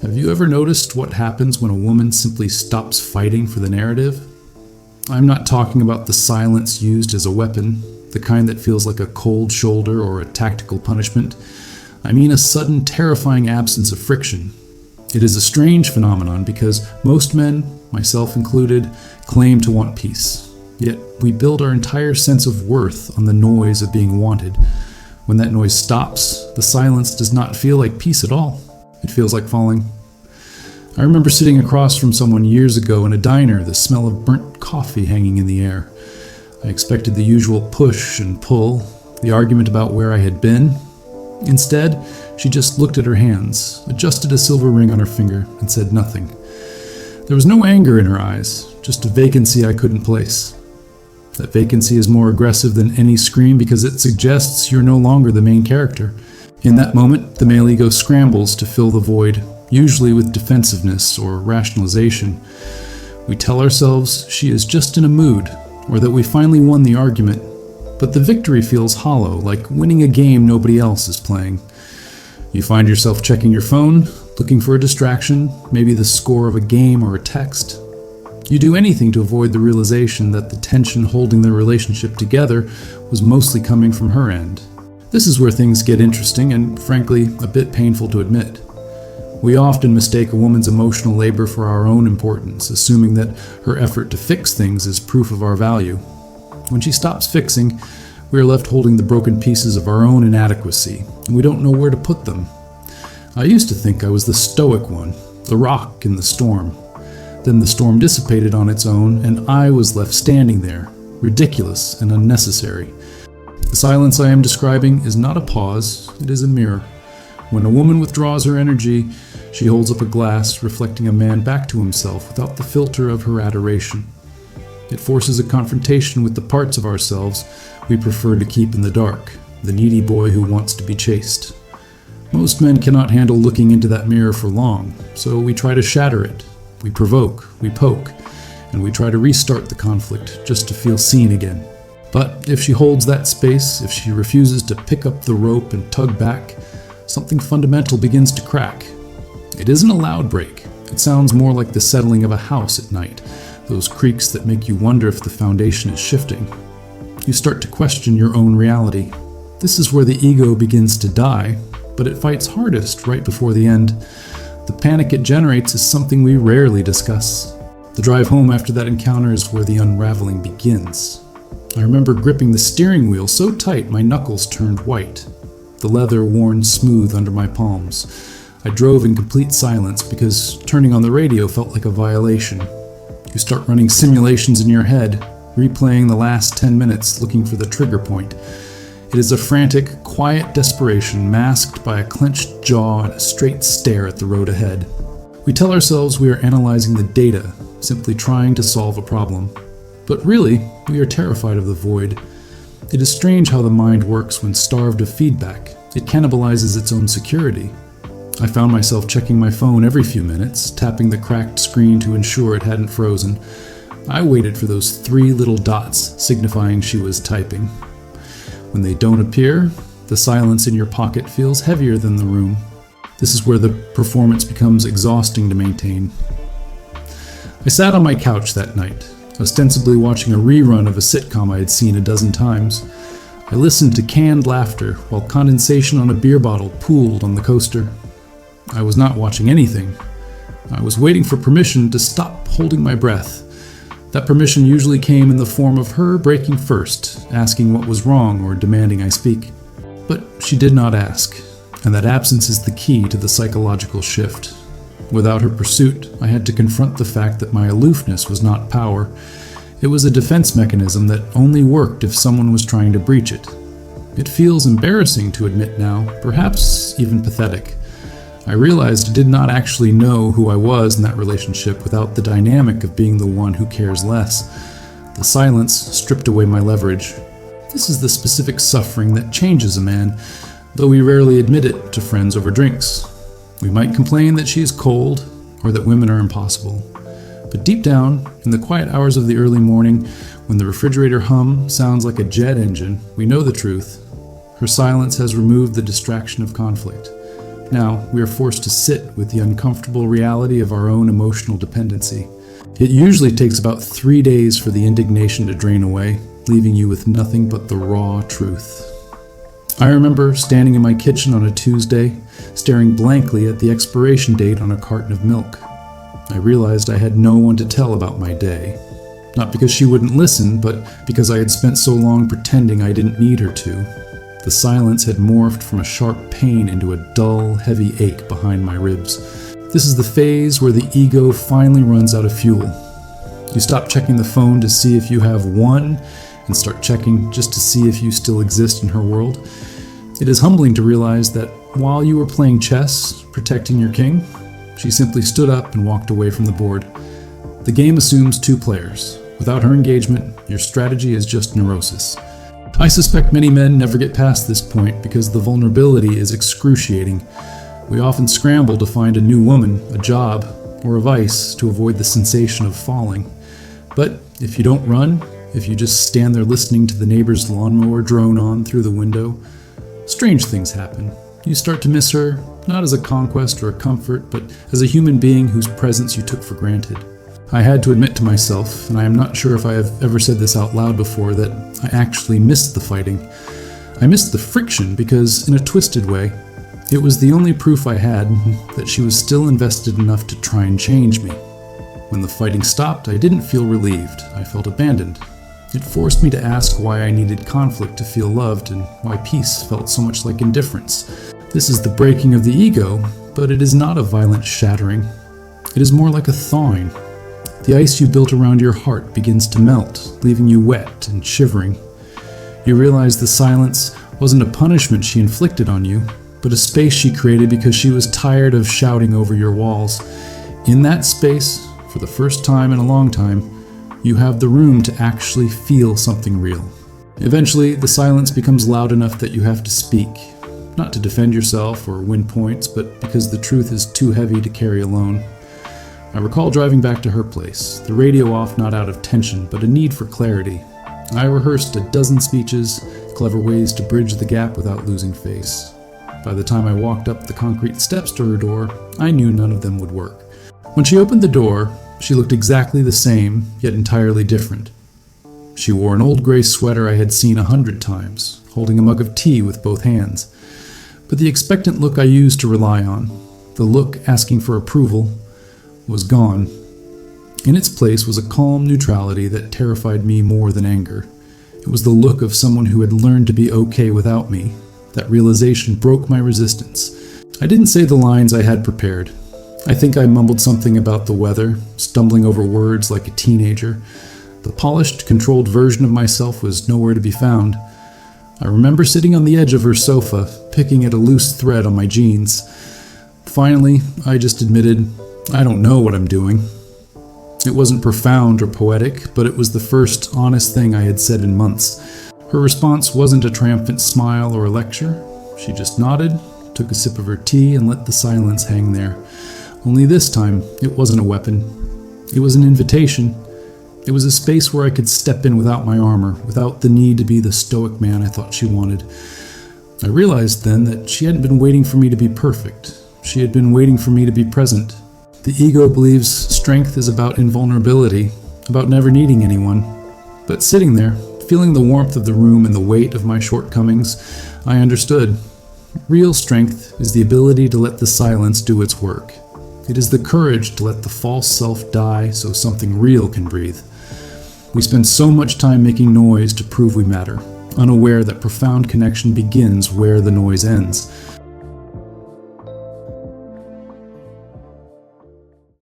Have you ever noticed what happens when a woman simply stops fighting for the narrative? I'm not talking about the silence used as a weapon, the kind that feels like a cold shoulder or a tactical punishment. I mean a sudden, terrifying absence of friction. It is a strange phenomenon because most men, myself included, claim to want peace. Yet we build our entire sense of worth on the noise of being wanted. When that noise stops, the silence does not feel like peace at all. It feels like falling. I remember sitting across from someone years ago in a diner, the smell of burnt coffee hanging in the air. I expected the usual push and pull, the argument about where I had been. Instead, she just looked at her hands, adjusted a silver ring on her finger, and said nothing. There was no anger in her eyes, just a vacancy I couldn't place. That vacancy is more aggressive than any scream because it suggests you're no longer the main character. In that moment, the male ego scrambles to fill the void, usually with defensiveness or rationalization. We tell ourselves she is just in a mood, or that we finally won the argument, but the victory feels hollow, like winning a game nobody else is playing. You find yourself checking your phone, looking for a distraction, maybe the score of a game or a text. You do anything to avoid the realization that the tension holding the relationship together was mostly coming from her end. This is where things get interesting and, frankly, a bit painful to admit. We often mistake a woman's emotional labor for our own importance, assuming that her effort to fix things is proof of our value. When she stops fixing, we are left holding the broken pieces of our own inadequacy, and we don't know where to put them. I used to think I was the stoic one, the rock in the storm. Then the storm dissipated on its own, and I was left standing there, ridiculous and unnecessary. The silence I am describing is not a pause, it is a mirror. When a woman withdraws her energy, she holds up a glass reflecting a man back to himself without the filter of her adoration. It forces a confrontation with the parts of ourselves we prefer to keep in the dark, the needy boy who wants to be chased. Most men cannot handle looking into that mirror for long, so we try to shatter it. We provoke, we poke, and we try to restart the conflict just to feel seen again. But if she holds that space, if she refuses to pick up the rope and tug back, something fundamental begins to crack. It isn't a loud break. It sounds more like the settling of a house at night, those creaks that make you wonder if the foundation is shifting. You start to question your own reality. This is where the ego begins to die, but it fights hardest right before the end. The panic it generates is something we rarely discuss. The drive home after that encounter is where the unraveling begins. I remember gripping the steering wheel so tight my knuckles turned white, the leather worn smooth under my palms. I drove in complete silence because turning on the radio felt like a violation. You start running simulations in your head, replaying the last 10 minutes looking for the trigger point. It is a frantic, quiet desperation masked by a clenched jaw and a straight stare at the road ahead. We tell ourselves we are analyzing the data, simply trying to solve a problem. But really, we are terrified of the void. It is strange how the mind works when starved of feedback. It cannibalizes its own security. I found myself checking my phone every few minutes, tapping the cracked screen to ensure it hadn't frozen. I waited for those 3 little dots signifying she was typing. When they don't appear, the silence in your pocket feels heavier than the room. This is where the performance becomes exhausting to maintain. I sat on my couch that night, ostensibly watching a rerun of a sitcom I had seen a dozen times. I listened to canned laughter while condensation on a beer bottle pooled on the coaster. I was not watching anything. I was waiting for permission to stop holding my breath. That permission usually came in the form of her breaking first, asking what was wrong or demanding I speak. But she did not ask, and that absence is the key to the psychological shift. Without her pursuit, I had to confront the fact that my aloofness was not power. It was a defense mechanism that only worked if someone was trying to breach it. It feels embarrassing to admit now, perhaps even pathetic. I realized I did not actually know who I was in that relationship without the dynamic of being the one who cares less. The silence stripped away my leverage. This is the specific suffering that changes a man, though we rarely admit it to friends over drinks. We might complain that she is cold or that women are impossible. But deep down, in the quiet hours of the early morning, when the refrigerator hum sounds like a jet engine, we know the truth. Her silence has removed the distraction of conflict. Now, we are forced to sit with the uncomfortable reality of our own emotional dependency. It usually takes about 3 days for the indignation to drain away, leaving you with nothing but the raw truth. I remember standing in my kitchen on a Tuesday, staring blankly at the expiration date on a carton of milk. I realized I had no one to tell about my day. Not because she wouldn't listen, but because I had spent so long pretending I didn't need her to. The silence had morphed from a sharp pain into a dull, heavy ache behind my ribs. This is the phase where the ego finally runs out of fuel. You stop checking the phone to see if you have won, and start checking just to see if you still exist in her world. It is humbling to realize that while you were playing chess, protecting your king, she simply stood up and walked away from the board. The game assumes 2 players. Without her engagement, your strategy is just neurosis. I suspect many men never get past this point because the vulnerability is excruciating. We often scramble to find a new woman, a job, or a vice to avoid the sensation of falling. But if you don't run, if you just stand there listening to the neighbor's lawnmower drone on through the window, strange things happen. You start to miss her, not as a conquest or a comfort, but as a human being whose presence you took for granted. I had to admit to myself, and I am not sure if I have ever said this out loud before, that I actually missed the fighting. I missed the friction because, in a twisted way, it was the only proof I had that she was still invested enough to try and change me. When the fighting stopped, I didn't feel relieved. I felt abandoned. It forced me to ask why I needed conflict to feel loved and why peace felt so much like indifference. This is the breaking of the ego, but it is not a violent shattering. It is more like a thawing. The ice you built around your heart begins to melt, leaving you wet and shivering. You realize the silence wasn't a punishment she inflicted on you, but a space she created because she was tired of shouting over your walls. In that space, for the first time in a long time, you have the room to actually feel something real. Eventually, the silence becomes loud enough that you have to speak, not to defend yourself or win points, but because the truth is too heavy to carry alone. I recall driving back to her place, the radio off not out of tension, but a need for clarity. I rehearsed a dozen speeches, clever ways to bridge the gap without losing face. By the time I walked up the concrete steps to her door, I knew none of them would work. When she opened the door, she looked exactly the same, yet entirely different. She wore an old gray sweater I had seen 100 times, holding a mug of tea with both hands. But the expectant look I used to rely on, the look asking for approval, was gone. In its place was a calm neutrality that terrified me more than anger. It was the look of someone who had learned to be okay without me. That realization broke my resistance. I didn't say the lines I had prepared. I think I mumbled something about the weather, stumbling over words like a teenager. The polished, controlled version of myself was nowhere to be found. I remember sitting on the edge of her sofa, picking at a loose thread on my jeans. Finally, I just admitted, I don't know what I'm doing. It wasn't profound or poetic, but it was the first honest thing I had said in months. Her response wasn't a triumphant smile or a lecture. She just nodded, took a sip of her tea, and let the silence hang there. Only this time, it wasn't a weapon. It was an invitation. It was a space where I could step in without my armor, without the need to be the stoic man I thought she wanted. I realized then that she hadn't been waiting for me to be perfect. She had been waiting for me to be present. The ego believes strength is about invulnerability, about never needing anyone. But sitting there, feeling the warmth of the room and the weight of my shortcomings, I understood. Real strength is the ability to let the silence do its work. It is the courage to let the false self die so something real can breathe. We spend so much time making noise to prove we matter, unaware that profound connection begins where the noise ends.